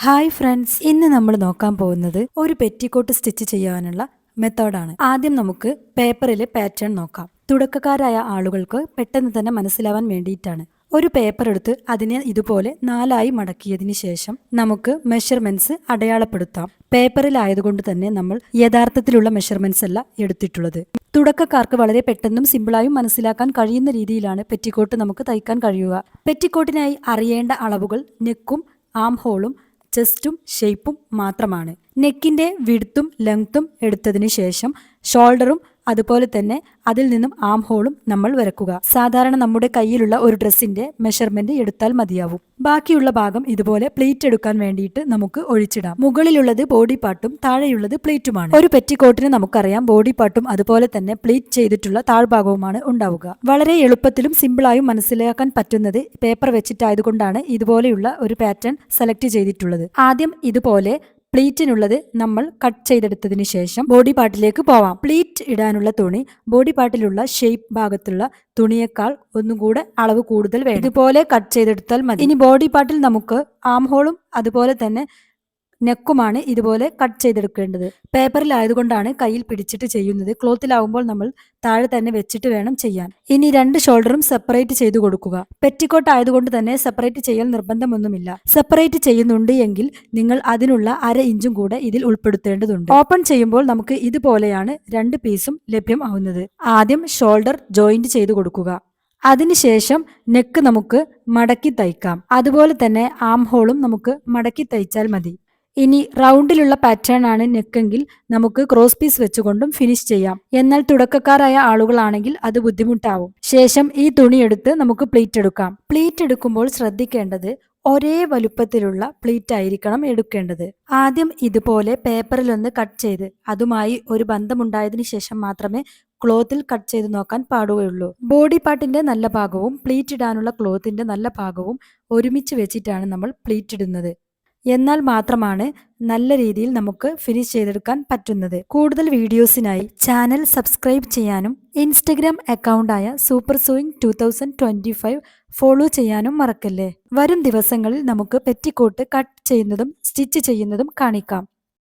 Hi friends, ഇന്ന് നമ്മൾ നോക്കാൻ പോകുന്നത് ഒരു പെറ്റിക്കോട്ട് സ്റ്റിച്ച് ചെയ്യാനുള്ള മെത്തേഡാണ്. ആദ്യം നമുക്ക് പേപ്പറിലെ പാറ്റേൺ നോക്കാം. തുടക്കക്കാരായ ആളുകൾക്ക് പെട്ടെന്ന് തന്നെ മനസ്സിലാവാൻ വേണ്ടിയിട്ടാണ്. ഒരു പേപ്പർ എടുത്ത് അതിനെ ഇതുപോലെ 4 ആയി മടക്കിയതിന് ശേഷം നമുക്ക് മെഷർമെന്റ്സ് അടയാളപ്പെടുത്താം. പേപ്പറിലായതുകൊണ്ട് തന്നെ നമ്മൾ യഥാർത്ഥത്തിലുള്ള മെഷർമെന്റ്സ് അല്ല എടുത്തിട്ടുള്ളത്. തുടക്കക്കാർക്ക് വളരെ പെട്ടെന്നും സിമ്പിളായും മനസ്സിലാക്കാൻ കഴിയുന്ന രീതിയിലാണ് പെറ്റിക്കോട്ട് നമുക്ക് തയ്ക്കാൻ കഴിയുക. പെറ്റിക്കോട്ടിനായി അറിയേണ്ട അളവുകൾ നെക്കും ആം ഹോളും ചെസ്റ്റും ഷേപ്പും മാത്രമാണ്. നെക്കിന്റെ വിഡ്ത്തും ലെങ്ത്തും എടുത്തതിന് ശേഷം ഷോൾഡറും അതുപോലെ തന്നെ അതിൽ നിന്നും ആം ഹോളും നമ്മൾ വരക്കുക. സാധാരണ നമ്മുടെ കയ്യിലുള്ള ഒരു ഡ്രസ്സിന്റെ മെഷർമെന്റ് എടുത്താൽ മതിയാവും. ബാക്കിയുള്ള ഭാഗം ഇതുപോലെ പ്ലീറ്റ് എടുക്കാൻ വേണ്ടിയിട്ട് നമുക്ക് ഒഴിച്ചിടാം. മുകളിലുള്ളത് ബോഡി പാർട്ടും താഴെയുള്ളത് പ്ലീറ്റുമാണ്. ഒരു പെറ്റിക്കോട്ടിന് നമുക്കറിയാം ബോഡി പാർട്ടും അതുപോലെ തന്നെ പ്ലീറ്റ് ചെയ്തിട്ടുള്ള താഴ്ഭാഗവുമാണ് ഉണ്ടാവുക. വളരെ എളുപ്പത്തിലും സിമ്പിളായും മനസ്സിലാക്കാൻ പറ്റുന്നത് പേപ്പർ വെച്ചിട്ടായതുകൊണ്ടാണ് ഇതുപോലെയുള്ള ഒരു പാറ്റേൺ സെലക്ട് ചെയ്തിട്ടുള്ളത്. ആദ്യം ഇതുപോലെ പ്ലീറ്റിനുള്ളത് നമ്മൾ കട്ട് ചെയ്തെടുത്തതിന് ശേഷം ബോഡി പാർട്ടിലേക്ക് പോവാം. പ്ലീറ്റ് ഇടാനുള്ള തുണി ബോഡി പാർട്ടിലുള്ള ഷേപ്പ് ഭാഗത്തുള്ള തുണിയേക്കാൾ ഒന്നും കൂടെ അളവ് കൂടുതൽ വേണം. ഇതുപോലെ കട്ട് ചെയ്തെടുത്താൽ മതി. ഇനി ബോഡി പാർട്ടിൽ നമുക്ക് ആം ഹോളും അതുപോലെ തന്നെ നെക്കുമാണ് ഇതുപോലെ കട്ട് ചെയ്തെടുക്കേണ്ടത്. പേപ്പറിലായതുകൊണ്ടാണ് കയ്യിൽ പിടിച്ചിട്ട് ചെയ്യുന്നത്. ക്ലോത്തിലാവുമ്പോൾ നമ്മൾ താഴെ തന്നെ വെച്ചിട്ട് വേണം ചെയ്യാൻ. ഇനി 2 ഷോൾഡറും സെപ്പറേറ്റ് ചെയ്തു കൊടുക്കുക. പെറ്റിക്കോട്ട് ആയതുകൊണ്ട് തന്നെ സെപ്പറേറ്റ് ചെയ്യൽ നിർബന്ധമൊന്നുമില്ല. സെപ്പറേറ്റ് ചെയ്യുന്നുണ്ട് എങ്കിൽ നിങ്ങൾ അതിനുള്ള 1/2 ഇഞ്ചും കൂടെ ഇതിൽ ഉൾപ്പെടുത്തേണ്ടതുണ്ട്. ഓപ്പൺ ചെയ്യുമ്പോൾ നമുക്ക് ഇതുപോലെയാണ് 2 പീസും ലഭ്യമാവുന്നത്. ആദ്യം ഷോൾഡർ ജോയിന്റ് ചെയ്തു കൊടുക്കുക. അതിനുശേഷം നെക്ക് നമുക്ക് മടക്കി തയ്ക്കാം. അതുപോലെ തന്നെ ആം ഹോളും നമുക്ക് മടക്കി തയ്ച്ചാൽ മതി. ഇനി റൗണ്ടിലുള്ള പാറ്റേൺ ആണ് നെക്കെങ്കിൽ നമുക്ക് ക്രോസ് പീസ് വെച്ചുകൊണ്ടും ഫിനിഷ് ചെയ്യാം. എന്നാൽ തുടക്കക്കാരായ ആളുകളാണെങ്കിൽ അത് ബുദ്ധിമുട്ടാവും. ശേഷം ഈ തുണി എടുത്ത് നമുക്ക് പ്ലീറ്റ് എടുക്കാം. പ്ലീറ്റ് എടുക്കുമ്പോൾ ശ്രദ്ധിക്കേണ്ടത് ഒരേ വലുപ്പത്തിലുള്ള പ്ലീറ്റ് ആയിരിക്കണം എടുക്കേണ്ടത്. ആദ്യം ഇതുപോലെ പേപ്പറിലൊന്ന് കട്ട് ചെയ്ത് അതുമായി ഒരു ബന്ധമുണ്ടായതിനു ശേഷം മാത്രമേ ക്ലോത്തിൽ കട്ട് ചെയ്ത് നോക്കാൻ പാടുകയുള്ളൂ. ബോഡി പാർട്ടിന്റെ നല്ല ഭാഗവും പ്ലീറ്റ് ഇടാനുള്ള ക്ലോത്തിന്റെ നല്ല ഭാഗവും ഒരുമിച്ച് വെച്ചിട്ടാണ് നമ്മൾ പ്ലീറ്റ് ഇടുന്നത്. എന്നാൽ മാത്രമാണ് നല്ല രീതിയിൽ നമുക്ക് ഫിനിഷ് ചെയ്തെടുക്കാൻ പറ്റുന്നത്. കൂടുതൽ വീഡിയോസിനായി ചാനൽ സബ്സ്ക്രൈബ് ചെയ്യാനും ഇൻസ്റ്റഗ്രാം അക്കൗണ്ടായ സൂപ്പർ സൂയിങ് 2025 ഫോളോ ചെയ്യാനും മറക്കല്ലേ. വരും ദിവസങ്ങളിൽ നമുക്ക് പെറ്റിക്കോട്ട് കട്ട് ചെയ്യുന്നതും സ്റ്റിച്ച് ചെയ്യുന്നതും കാണിക്കാം.